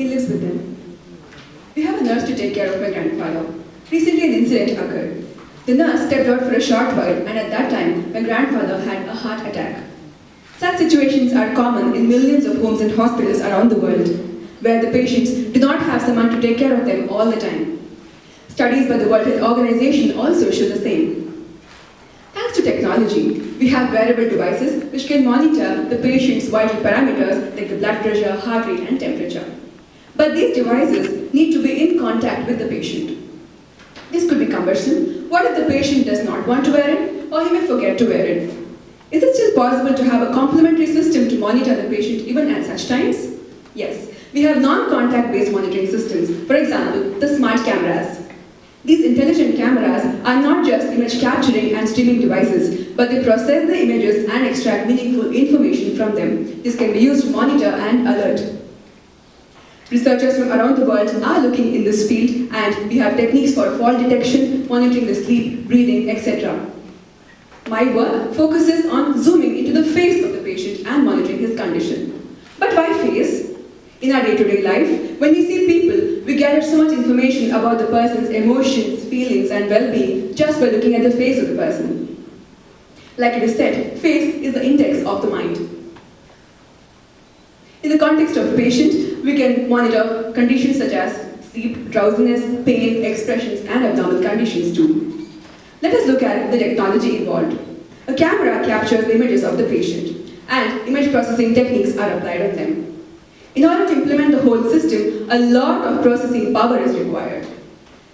he lives with them. We have a nurse to take care of my grandfather. Recently, an incident occurred. The nurse stepped out for a short while, and at that time, my grandfather had a heart attack. Such situations are common in millions of homes and hospitals around the world, where the patients do not have someone to take care of them all the time. Studies by the World Health Organization also show the same. Thanks to technology, we have wearable devices which can monitor the patient's vital parameters like the blood pressure, heart rate, and temperature. But these devices need to be in contact with the patient. This could be cumbersome. What if the patient does not want to wear it, or he may forget to wear it? Is it still possible to have a complementary system to monitor the patient even at such times? Yes, we have non-contact based monitoring systems. For example, the smart cameras. These intelligent cameras are not just image capturing and streaming devices, but they process the images and extract meaningful information from them. This can be used to monitor and alert. Researchers from around the world are looking in this field, and we have techniques for fall detection, monitoring the sleep, breathing, etc. My work focuses on zooming into the face of the patient and monitoring his condition. But why face? In our day-to-day life, when we see people, we gather so much information about the person's emotions, feelings, and well-being just by looking at the face of the person. Like it is said, face is the index of the mind. In the context of patient, we can monitor conditions such as sleep, drowsiness, pain, expressions, and abdominal conditions too. Let us look at the technology involved. A camera captures the images of the patient, and image processing techniques are applied on them. In order to implement the whole system, a lot of processing power is required.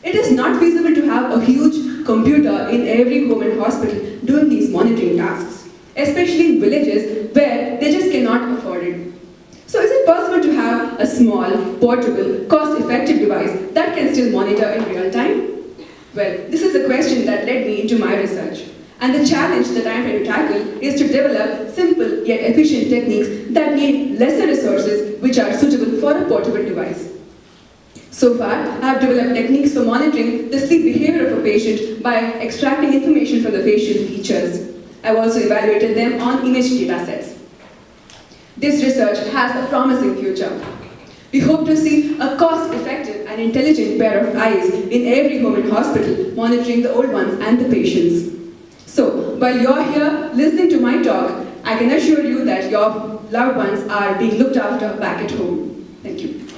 It is not feasible to have a huge computer in every home and hospital doing these monitoring tasks, especially in villages where they just cannot afford it. So is it possible to have a small, portable, cost-effective device that can still monitor in real time? Well, this is the question that led me into my research. And the challenge that I am trying to tackle is to develop simple yet efficient techniques that need lesser resources which are suitable for a portable device. So far, I have developed techniques for monitoring the sleep behavior of a patient by extracting information from the facial features. I have also evaluated them on image datasets. This research has a promising future. We hope to see a cost-effective and intelligent pair of eyes in every home and hospital, monitoring the old ones and the patients. So, while you're here listening to my talk, I can assure you that your loved ones are being looked after back at home. Thank you.